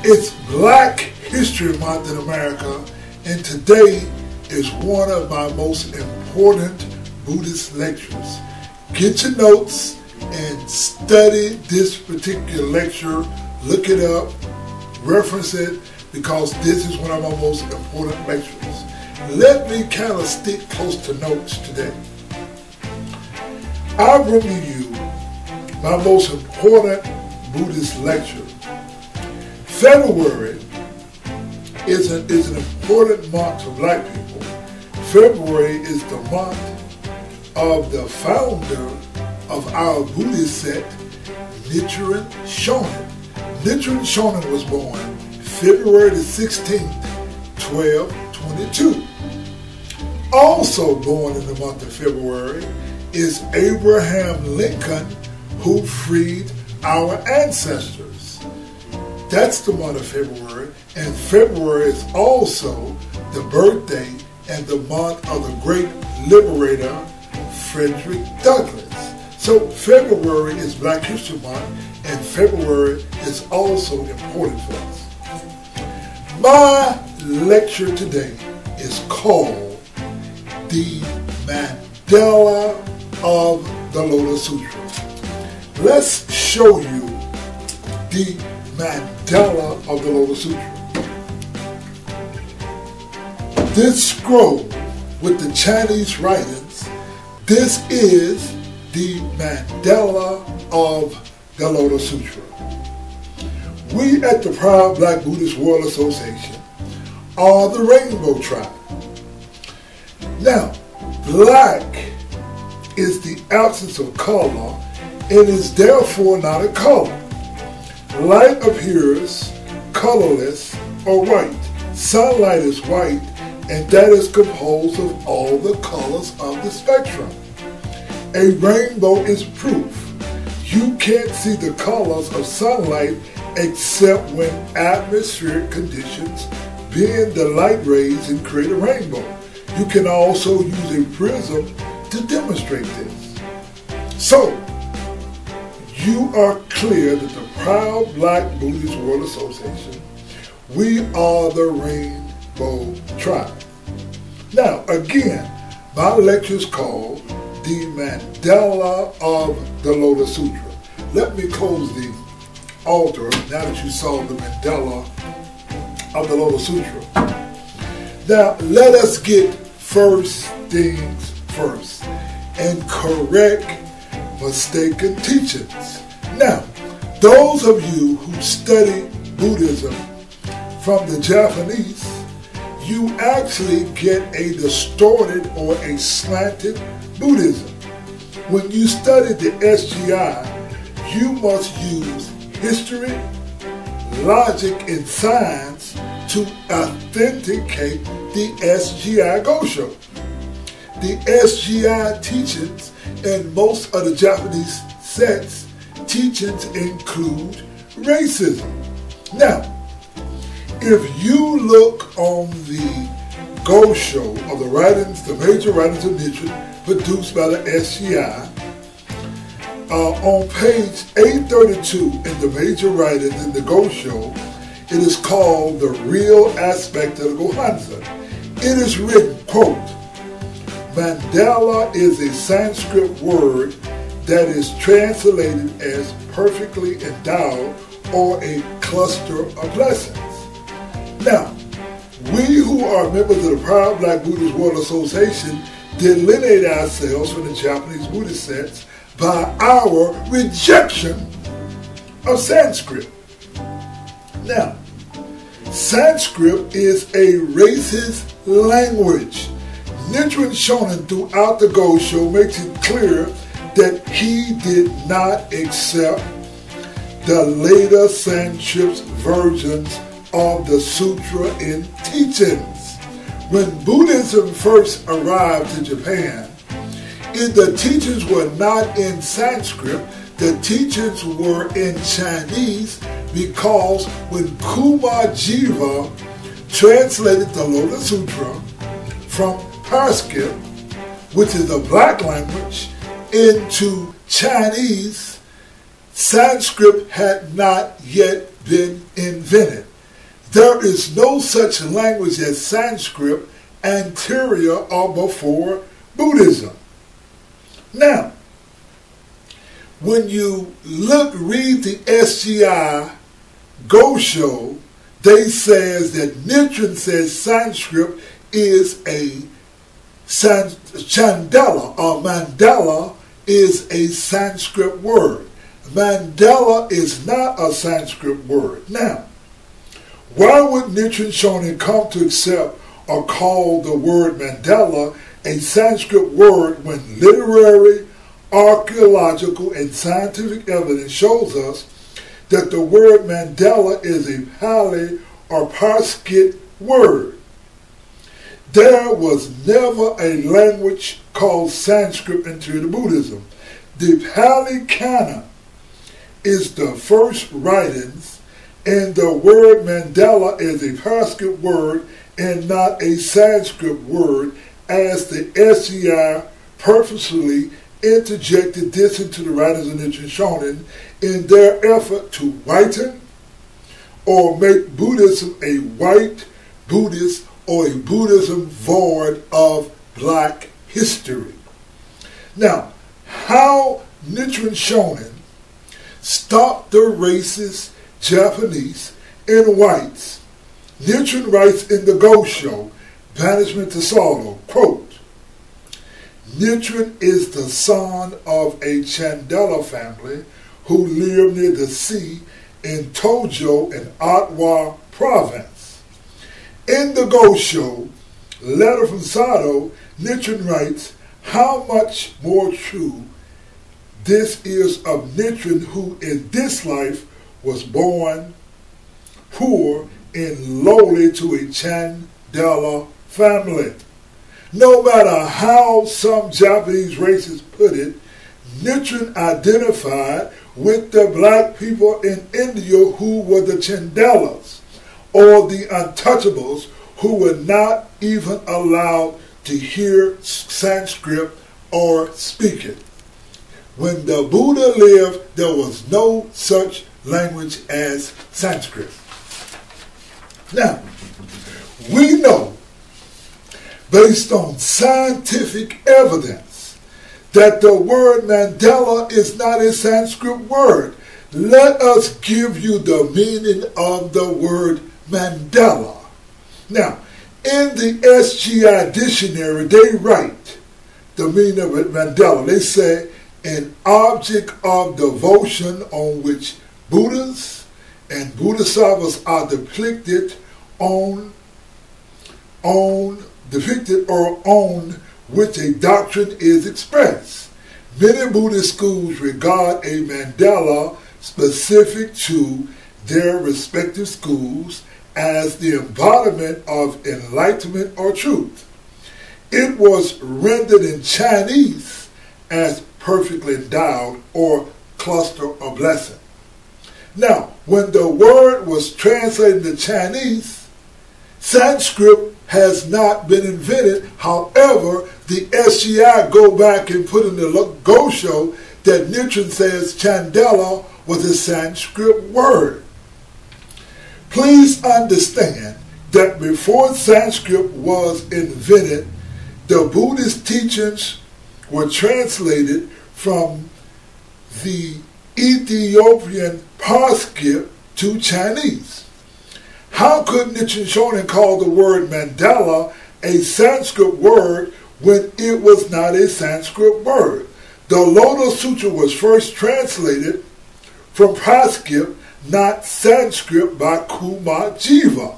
It's Black History Month in America, and today is one of my most important Buddhist lectures. Get your notes and study this particular lecture. Look it up, reference it, because this is one of my most important lectures. Let me kind of stick close to notes today. I bring to you my most important Buddhist lecture. February is an important month for Black people. February is the month of the founder of our Buddhist sect, Nichiren Shoshu. Nichiren Shoshu was born February the 16th, 1222. Also born in the month of February is Abraham Lincoln, who freed our ancestors. That's the month of February, and February is also the birthday and the month of the great liberator, Frederick Douglass. So February is Black History Month, and February is also important for us. My lecture today is called The Mandala of the Lotus Sutra. Let's show you the Mandala of the Lotus Sutra. This scroll with the Chinese writings, this is the Mandala of the Lotus Sutra. We at the Proud Black Buddhist World Association are the Rainbow Tribe. Now, black is the absence of color and is therefore not a color. Light appears colorless or white. Sunlight is white, and that is composed of all the colors of the spectrum. A rainbow is proof. You can't see the colors of sunlight except when atmospheric conditions bend the light rays and create a rainbow. You can also use a prism to demonstrate this. So, you are clear that the Proud Black Buddhist World Association, we are the Rainbow Tribe. Now, again, my lecture is called The Mandala of the Lotus Sutra. Let me close the altar now that you saw the Mandala of the Lotus Sutra. Now, let us get first things first and correct mistaken teachings. Now, those of you who study Buddhism from the Japanese, you actually get a distorted or a slanted Buddhism. When you study the SGI, you must use history, logic, and science to authenticate the SGI Gosho. The SGI teachings and most of the Japanese sects teachings include racism. Now, if you look on the Gosho of the writings, the major writings of Nichiren produced by the SGI, on page 832 in the major writings in the Gosho, it is called the real aspect of the Gohonzon. It is written, quote, Mandala is a Sanskrit word that is translated as perfectly endowed or a cluster of blessings. Now, we who are members of the Proud Black Buddhist World Association delineate ourselves from the Japanese Buddhist sects by our rejection of Sanskrit. Now, Sanskrit is a racist language. Nichiren Shoshu throughout the Gosho makes it clear that he did not accept the later Sanskrit versions of the sutra and teachings. When Buddhism first arrived to Japan, the teachings were not in Sanskrit, the teachings were in Chinese, because when Kumajiva translated the Lotus Sutra from Sanskrit, which is a black language, into Chinese, Sanskrit had not yet been invented. There is no such language as Sanskrit anterior or before Buddhism. Now, when you read the SGI Gosho, they says that Nichiren says Sanskrit is a Chandala or Mandala is a Sanskrit word. Mandala is not a Sanskrit word. Now, why would Nichiren Shoshu come to accept or call the word Mandala a Sanskrit word when literary, archaeological, and scientific evidence shows us that the word Mandala is a Pali or Parskit word? There was never a language called Sanskrit until Buddhism. The Pali Canon is the first writings, and the word Mandala is a Parskit word and not a Sanskrit word, as the SCI purposely interjected this into the writings of Nichiren Shoshu in their effort to whiten or make Buddhism a white Buddhist or a Buddhism void of black history. Now, how Nichiren Shoshu stopped the racist Japanese and whites. Nichiren writes in the Gosho, Banishment to Sorrow, quote, Nichiren is the son of a Chandala family who lived near the sea in Tojo in Otwa province. In the Gosho, letter from Sado, Nichiren writes how much more true this is of Nichiren, who in this life was born poor and lowly to a Chandala family. No matter how some Japanese racists put it, Nichiren identified with the black people in India who were the Chandalas, or the untouchables, who were not even allowed to hear Sanskrit or speak it. When the Buddha lived, there was no such language as Sanskrit. Now, we know, based on scientific evidence, that the word Mandala is not a Sanskrit word. Let us give you the meaning of the word Mandala. Now, in the SGI dictionary, they write the meaning of Mandala. They say, an object of devotion on which Buddhas and Bodhisattvas are depicted on which a doctrine is expressed. Many Buddhist schools regard a mandala specific to their respective schools as the embodiment of enlightenment or truth. It was rendered in Chinese as perfectly endowed or cluster of blessing. Now, when the word was translated to Chinese, Sanskrit has not been invented. However, the SGI go back and put in the Gosho that Nichiren says Chandala was a Sanskrit word. Please understand that before Sanskrit was invented, the Buddhist teachings were translated from the Ethiopian Parskit to Chinese. How could Nichiren Shoshu call the word Mandala a Sanskrit word when it was not a Sanskrit word? The Lotus Sutra was first translated from Parskit, not Sanskrit, by Kumar Jiva.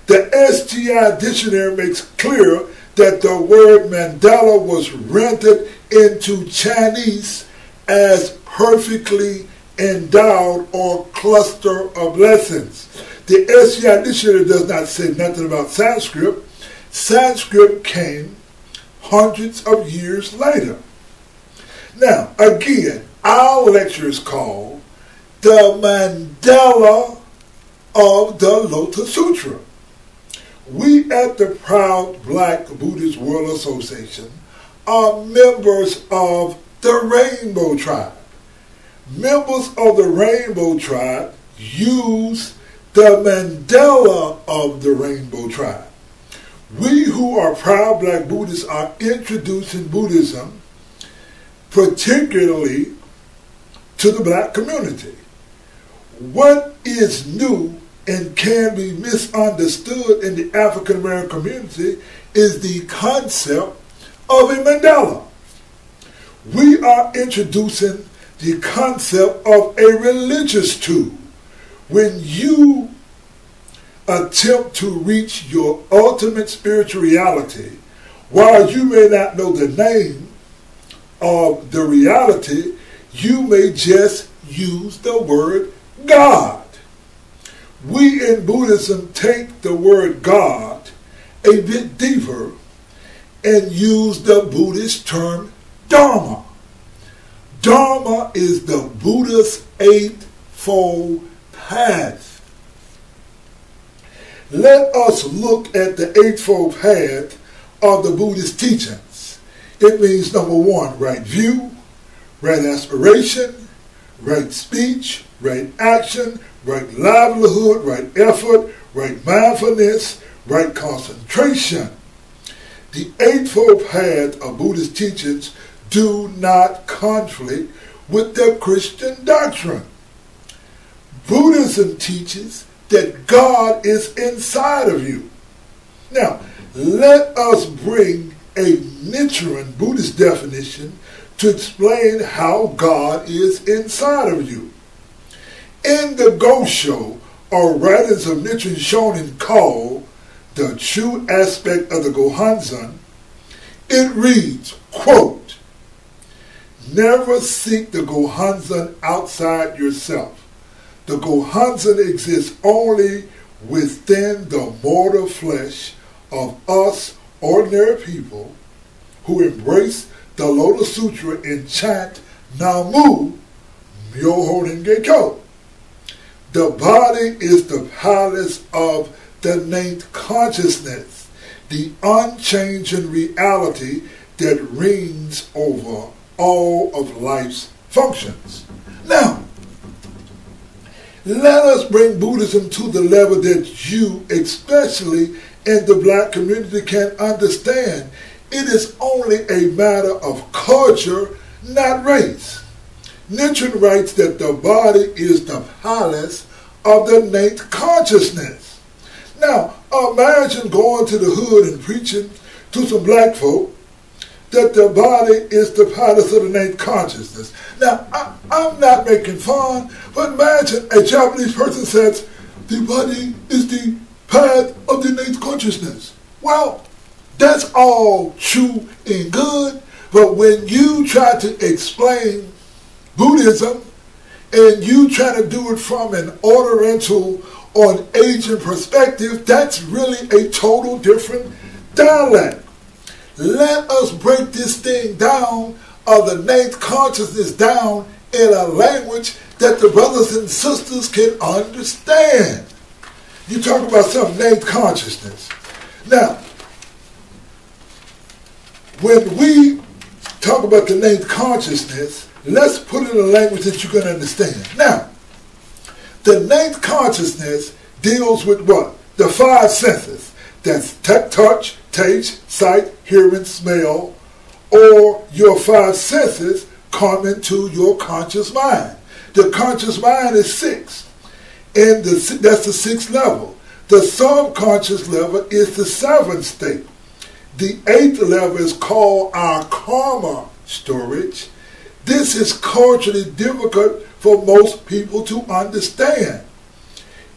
The SGI dictionary makes clear that the word Mandala was rendered into Chinese as perfectly endowed or cluster of blessings. The SGI dictionary does not say nothing about Sanskrit. Sanskrit came hundreds of years later. Now, again, our lecture is called The Mandala of the Lotus Sutra. We at the proud Black Buddhist World Association are members of the Rainbow Tribe. Members of the Rainbow Tribe use the Mandala of the Rainbow Tribe. We who are proud Black Buddhists are introducing Buddhism, particularly to the Black community. What is new and can be misunderstood in the African American community is the concept of a Mandala. We are introducing the concept of a religious tool. When you attempt to reach your ultimate spiritual reality, while you may not know the name of the reality, you may just use the word God. We in Buddhism take the word God a bit deeper and use the Buddhist term Dharma. Dharma is the Buddha's eightfold path. Let us look at the eightfold path of the Buddhist teachings. It means, number one, right view, right aspiration, right speech, right action, right livelihood, right effort, right mindfulness, right concentration. The eightfold path of Buddhist teachings do not conflict with the Christian doctrine. Buddhism teaches that God is inside of you. Now, let us bring a Nichiren Buddhist definition to explain how God is inside of you. In the Gosho, or writings of Nichiren Shoshu called The True Aspect of the Gohonzon, it reads, quote, "Never seek the Gohonzon outside yourself. The Gohonzon exists only within the mortal flesh of us ordinary people who embrace the Lotus Sutra and chant Namu Myoho Renge Kyo. The body is the palace of the ninth consciousness, the unchanging reality that reigns over all of life's functions." Now, let us bring Buddhism to the level that you, especially in the Black community, can understand. It is only a matter of culture, not race. Nichiren writes that the body is the palace of the ninth consciousness. Now, imagine going to the hood and preaching to some black folk that the body is the palace of the ninth consciousness. Now, I'm not making fun, but imagine a Japanese person says, the body is the path of the ninth consciousness. Well, that's all true and good, but when you try to explain Buddhism and you try to do it from an Oriental or an Asian perspective, that's really a total different dialect. Let us break this thing down, of the ninth consciousness, down in a language that the brothers and sisters can understand. You talk about some ninth consciousness. Now, when we talk about the ninth consciousness, let's put it in a language that you can understand. Now, the ninth consciousness deals with what? The five senses. That's touch, taste, sight, hearing, smell, or your five senses come into your conscious mind. The conscious mind is six, and that's the sixth level. The subconscious level is the seventh state. The eighth level is called our karma storage. This is culturally difficult for most people to understand.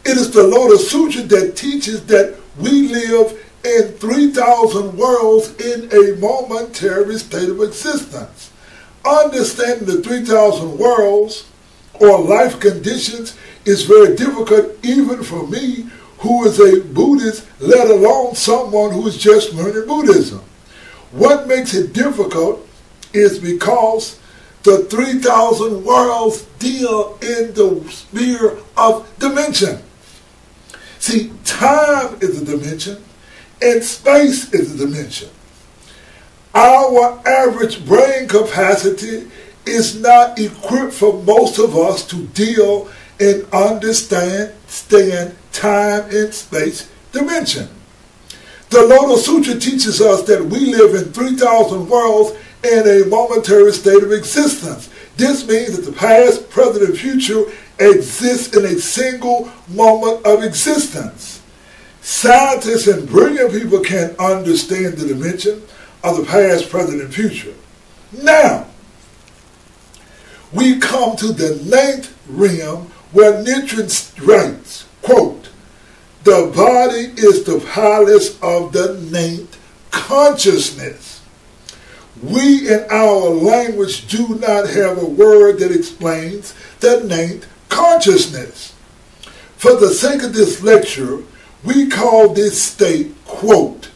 It is the Lotus Sutra that teaches that we live in 3,000 worlds in a momentary state of existence. Understanding the 3,000 worlds or life conditions is very difficult even for me, who is a Buddhist, let alone someone who is just learning Buddhism. What makes it difficult is because the 3,000 worlds deal in the sphere of dimension. See, time is a dimension, and space is a dimension. Our average brain capacity is not equipped for most of us to deal and understand time and space dimension. The Lotus Sutra teaches us that we live in 3,000 worlds in a momentary state of existence. This means that the past, present, and future exist in a single moment of existence. Scientists and brilliant people can understand the dimension of the past, present, and future. Now, we come to the 9th realm where Nichiren writes, quote, "The body is the palace of the 9th consciousness. We in our language do not have a word that explains the 9th consciousness. For the sake of this lecture, we call this state, quote,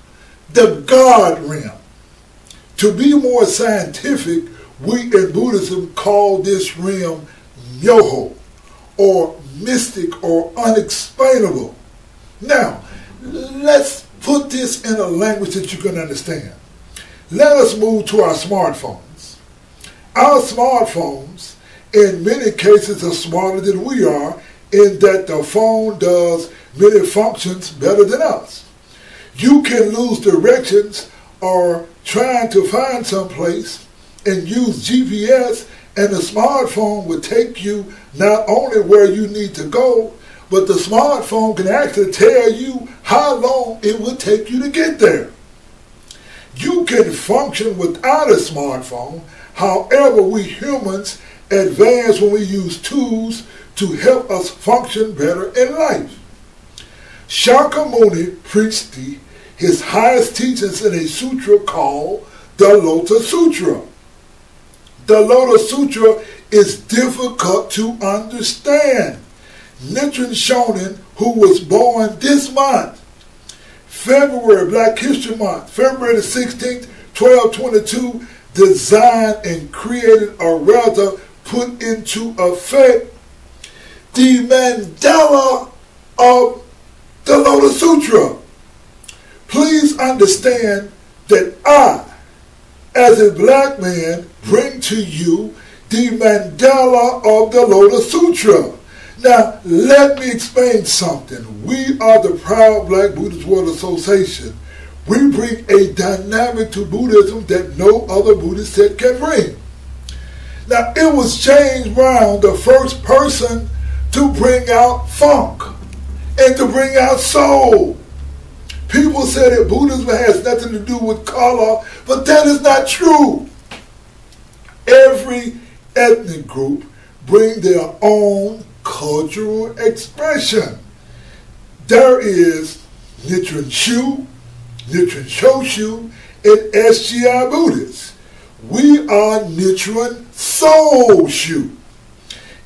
the God realm. To be more scientific, we in Buddhism call this realm Myoho, or mystic or unexplainable. Now, let's put this in a language that you can understand. Let us move to our smartphones. Our smartphones, in many cases, are smarter than we are, in that the phone does many functions better than us. You can lose directions or trying to find someplace and use GPS, and the smartphone would take you not only where you need to go, but the smartphone can actually tell you how long it would take you to get there. You can function without a smartphone. However, we humans advance when we use tools to help us function better in life. Shakyamuni preached his highest teachings in a sutra called the Lotus Sutra. The Lotus Sutra is difficult to understand. Nichiren Shoshu, who was born this month, February, Black History Month, February the 16th, 1222, designed and created, or rather put into effect, the Mandala of the Lotus Sutra. Please understand that I, as a black man, bring to you the Mandala of the Lotus Sutra. Now, let me explain something. We are the proud Black Buddhist World Association. We bring a dynamic to Buddhism that no other Buddhist sect can bring. Now, it was James Brown, the first person to bring out funk and to bring out soul. People say that Buddhism has nothing to do with color, but that is not true. Every ethnic group bring their own cultural expression. There is Nichiren Shu, Nichiren Shoshu, and SGI Buddhists. We are Nichiren Shoshu.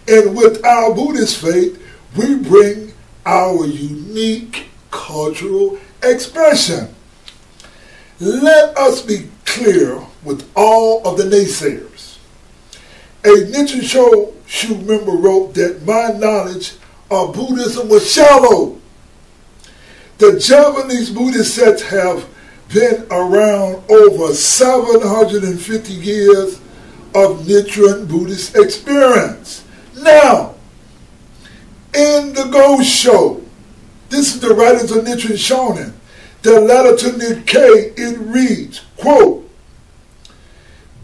And with our Buddhist faith, we bring our unique cultural expression. Let us be clear with all of the naysayers. A Nichiren Shoshu member wrote that my knowledge of Buddhism was shallow. The Japanese Buddhist sects have been around over 750 years of Nichiren Buddhist experience. Now, in the Ghost Show, this is the writings of Nichiren Shoshu, the letter to Nikkei, it reads, quote,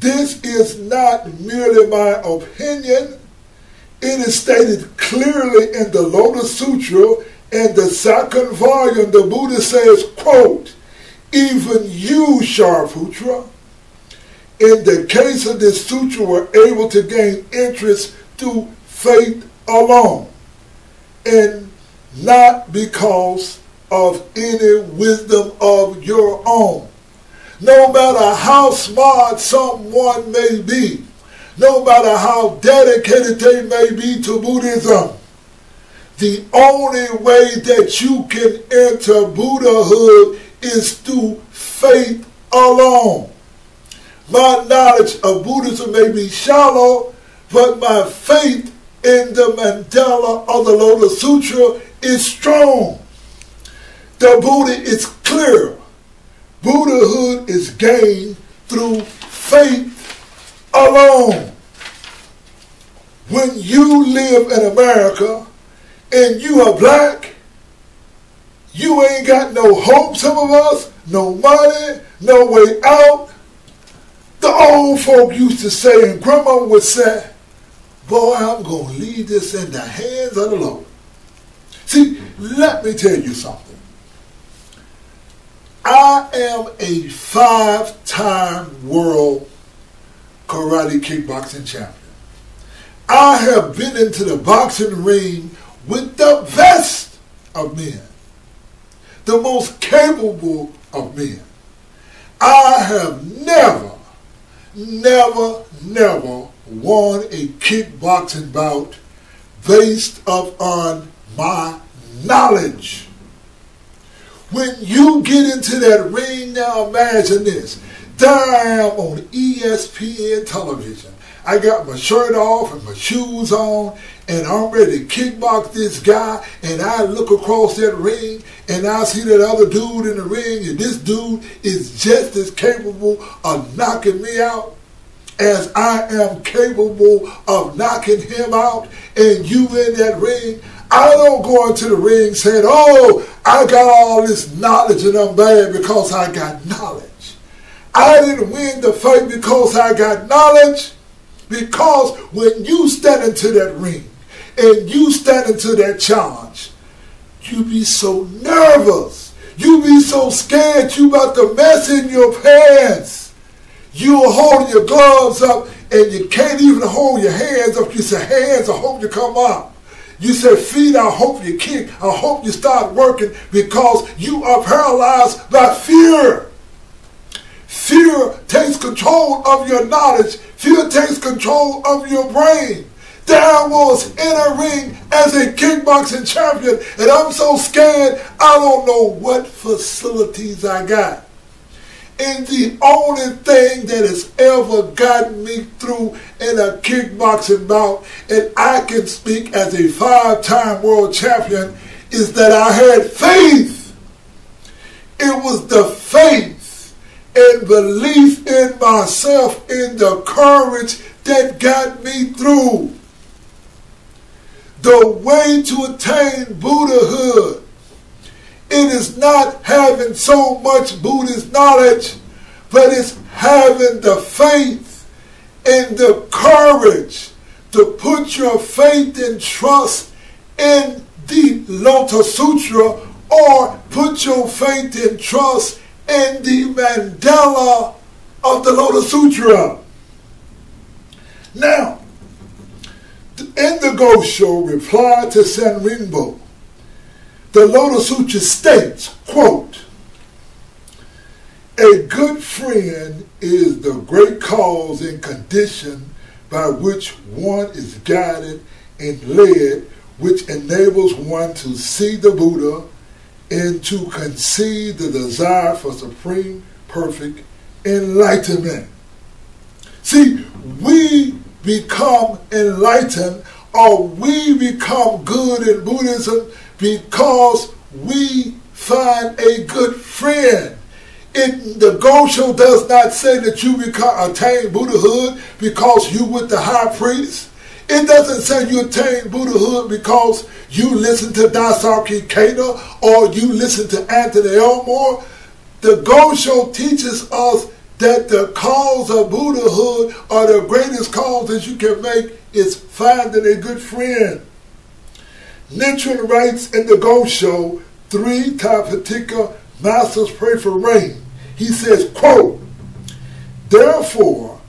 "This is not merely my opinion. It is stated clearly in the Lotus Sutra, and the second volume, the Buddha says, quote, even you, Shariputra, in the case of this sutra, were able to gain interest through faith alone, and not because of any wisdom of your own. No matter how smart someone may be, no matter how dedicated they may be to Buddhism, the only way that you can enter Buddhahood is through faith alone. My knowledge of Buddhism may be shallow, but my faith in the Mandala of the Lotus Sutra is strong. The Buddha is clear. Buddhahood is gained through faith alone." when you live in America and you are black, you ain't got no hope, some of us, no money, no way out. The old folk used to say, and Grandma would say, boy, I'm going to leave this in the hands of the Lord. See, let me tell you something. I am a 5-time world karate kickboxing champion. I have been into the boxing ring with the best of men, the most capable of men. I have never won a kickboxing bout based upon my knowledge. When you get into that ring, now imagine this. There I am on ESPN television. I got my shirt off and my shoes on, and I'm ready to kickbox this guy, and I look across that ring, and I see that other dude in the ring, and this dude is just as capable of knocking me out as I am capable of knocking him out, and you in that ring. I don't go into the ring saying, oh, I got all this knowledge and I'm bad because I got knowledge. I didn't win the fight because I got knowledge. Because when you stand into that ring and you stand into that challenge, you be so nervous. You be so scared you about to mess in your pants. You're holding your gloves up and you can't even hold your hands up. You say, hands, I hope you come up. You say, feet, I hope you kick. I hope you start working because you are paralyzed by fear. Fear takes control of your knowledge. Fear takes control of your brain. There I was in a ring as a kickboxing champion, and I'm so scared I don't know what facilities I got. And the only thing that has ever gotten me through in a kickboxing bout, and I can speak as a 5-time world champion, is that I had faith. It was the faith and belief in myself, in the courage that got me through. The way to attain Buddhahood, it is not having so much Buddhist knowledge, but it's having the faith and the courage to put your faith and trust in the Lotus Sutra, or put your faith and trust in the Mandala of the Lotus Sutra. Now, the Gosho replied to San Rinpo. The Lotus Sutra states, quote, a good friend is the great cause and condition by which one is guided and led, which enables one to see the Buddha and to conceive the desire for supreme, perfect enlightenment. See, we become enlightened, or we become good in Buddhism because we find a good friend. The Gosho does not say that you attain Buddhahood because you with the high priest. It doesn't say you attain Buddhahood because you listen to Daisaki Keita or you listen to Anthony Elmore. The Gosho teaches us that the cause of Buddhahood, or the greatest cause that you can make, is finding a good friend. Nichiren writes in the Gosho, 3 Tapatika Masters Pray for Rain. He says, quote, therefore,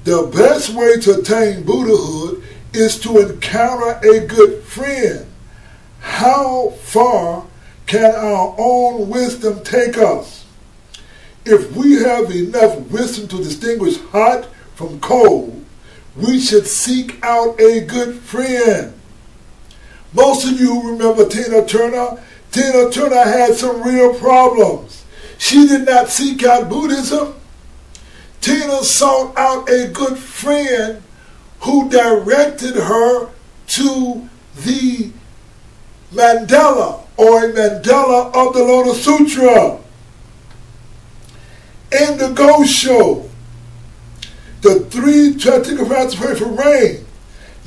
the best way to attain Buddhahood is to encounter a good friend. How far can our own wisdom take us? If we have enough wisdom to distinguish hot from cold, we should seek out a good friend. Most of you remember Tina Turner. Tina Turner had some real problems. She did not seek out Buddhism. Tina sought out a good friend who directed her to the Mandala, or a Mandala of the Lotus Sutra. In the Gosho, the 3 Tapatika Masters Pray for Rain,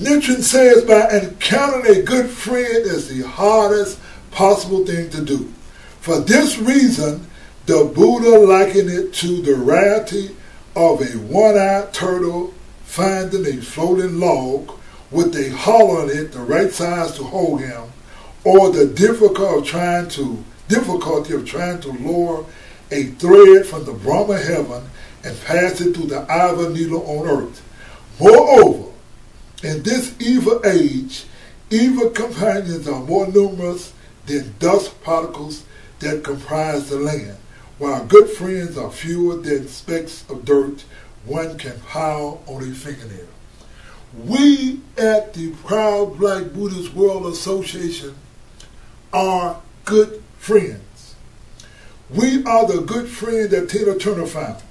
Nichiren says by encountering a good friend is the hardest possible thing to do. For this reason, the Buddha likened it to the rarity of a one-eyed turtle finding a floating log with a hollow in it the right size to hold him, or the difficulty of trying to lower a thread from the Brahma heaven and pass it through the eye of a needle on earth. Moreover, in this evil age, evil companions are more numerous than dust particles that comprise the land, while good friends are fewer than specks of dirt one can pile on a fingernail. We at the Proud Black Buddhist World Association are good friends. We are the good friend that Tina Turner found.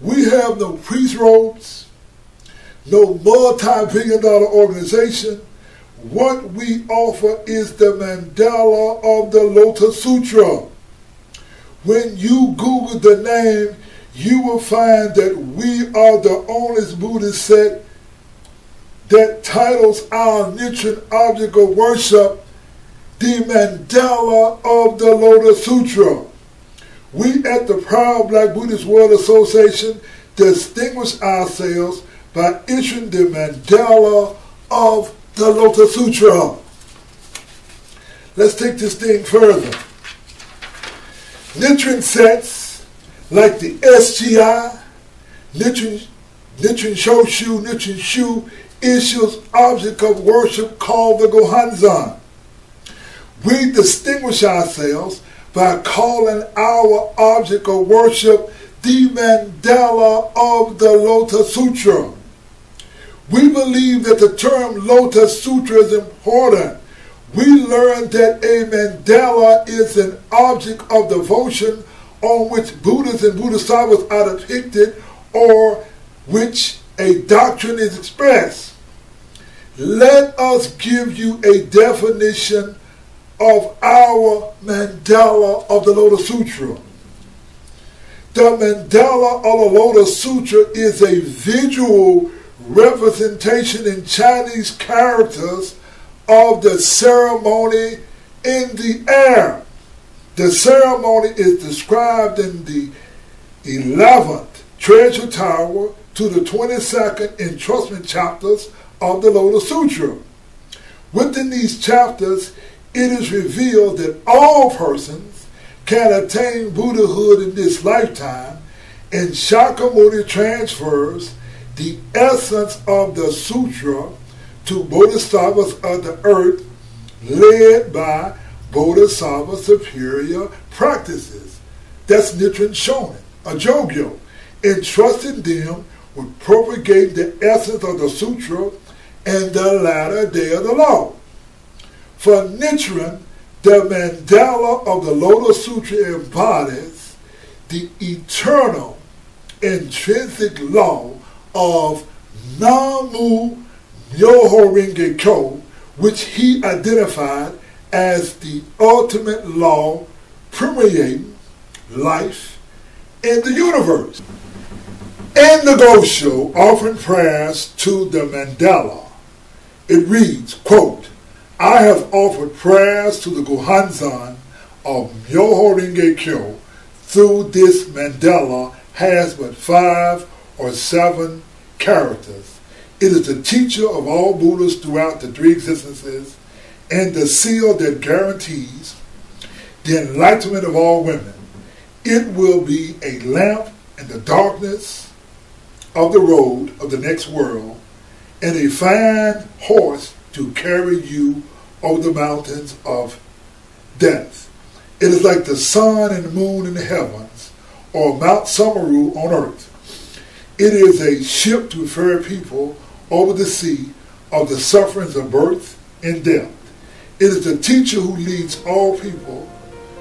We have no priest robes, no multi-billion-dollar organization. What we offer is the Mandala of the Lotus Sutra. When you Google the name, you will find that we are the only Buddhist sect that titles our Nichiren object of worship the Mandala of the Lotus Sutra. We at the Proud Black Buddhist World Association distinguish ourselves by issuing the Mandala of the Lotus Sutra. Let's take this thing further. Nichiren sects like the SGI, Nichiren Shoshu, Nichiren Shu issues object of worship called the Gohonzon. We distinguish ourselves by calling our object of worship the Mandala of the Lotus Sutra. We believe that the term Lotus Sutra is important. We learned that a mandala is an object of devotion on which Buddhas and Bodhisattvas are depicted or which a doctrine is expressed. Let us give you a definition of our Mandala of the Lotus Sutra. The Mandala of the Lotus Sutra is a visual representation in Chinese characters of the ceremony in the air. The ceremony is described in the 11th Treasure Tower to the 22nd entrustment chapters of the Lotus Sutra. Within these chapters, it is revealed that all persons can attain Buddhahood in this lifetime, and Shakyamuni transfers the essence of the sutra to Bodhisattvas of the earth, led by Bodhisattva superior practices. That's Nichiren Shonin, a Jogyo, entrusting them with propagating the essence of the sutra and the latter day of the law. For Nichiren, the Mandala of the Lotus Sutra embodies the eternal intrinsic law of Namu Myoho Renge Kyo, which he identified as the ultimate law permeating life in the universe. In the Gosho, offering prayers to the Mandala, it reads, quote, I have offered prayers to the Gohonzon of Myoho Renge Kyo through this Mandala has but 5 or 7 characters. It is the teacher of all Buddhas throughout the 3 existences and the seal that guarantees the enlightenment of all women. It will be a lamp in the darkness of the road of the next world and a fine horse to carry you over the mountains of death. It is like the sun and the moon in the heavens, or Mount Samaru on earth. It is a ship to ferry people over the sea of the sufferings of birth and death. It is the teacher who leads all people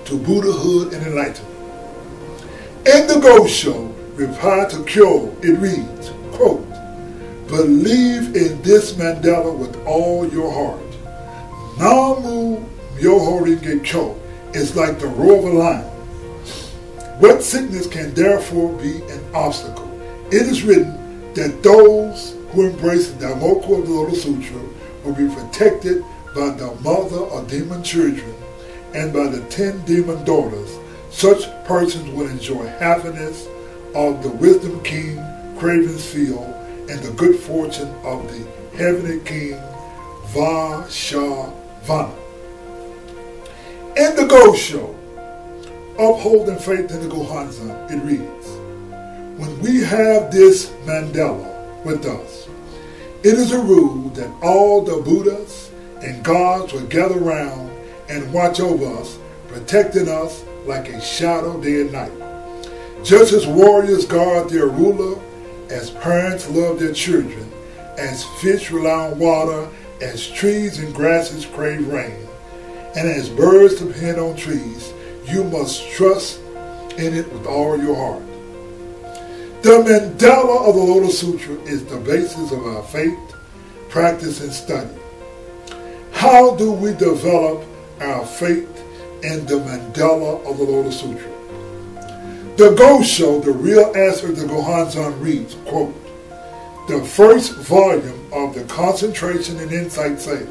to Buddhahood and enlightenment. In the Gosho, reply to Kyo, it reads, quote, believe in this Mandala with all your heart. Namu Myoho Renge Kyo is like the roar of a lion. What sickness can therefore be an obstacle? It is written, that those who embrace the Daimoku of the Lotus Sutra will be protected by the mother of demon children and by the 10 demon daughters. Such persons will enjoy happiness of the wisdom king Craven's field and the good fortune of the heavenly king Vashavana. In the Gosho, upholding faith in the Gohonzon, it reads, when we have this Mandala with us, it is a rule that all the Buddhas and gods will gather round and watch over us, protecting us like a shadow day and night. Just as warriors guard their ruler, as parents love their children, as fish rely on water, as trees and grasses crave rain, and as birds depend on trees, you must trust in it with all your heart. The Mandala of the Lotus Sutra is the basis of our faith, practice, and study. How do we develop our faith in the Mandala of the Lotus Sutra? The Gosho, the real answer of the Gohonzon, reads, quote, the first volume of the Concentration and Insight says,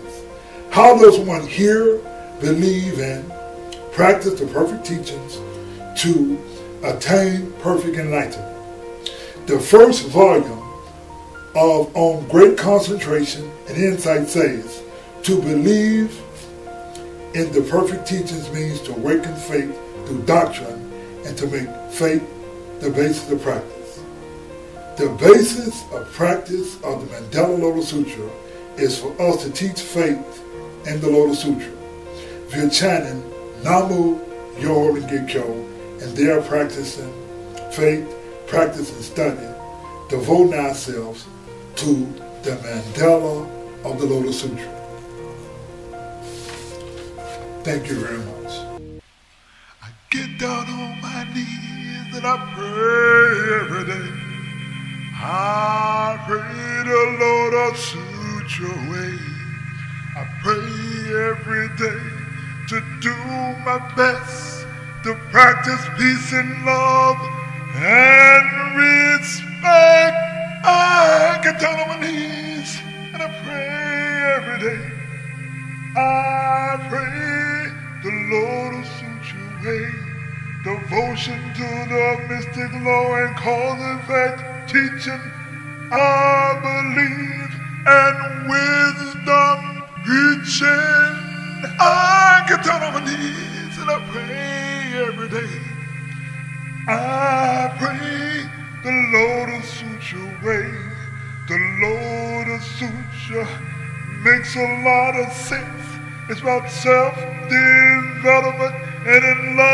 how does one hear, believe, and practice the perfect teachings to attain perfect enlightenment? The first volume of On Great Concentration and Insight says, to believe in the perfect teachings means to awaken faith through doctrine and to make faith the basis of practice. The basis of practice of the Mandala Lotus Sutra is for us to teach faith in the Lotus Sutra. We're chanting Namu Yor Rengekyo, and they are practicing faith, practice and study, devoting ourselves to the Mandala of the Lotus Sutra. Thank you very much. I get down on my knees and I pray every day. I pray the Lotus Sutra way. I pray every day to do my best to practice peace and love and respect. I get down on my knees and I pray every day. I pray the Lotus Sutra way, devotion to the mystic law and cause and effect teaching. I believe and wisdom reaching. I get down on my knees and I pray every day. I pray the Lotus Sutra way. The Lotus Sutra makes a lot of sense. It's about self-development and enlightenment.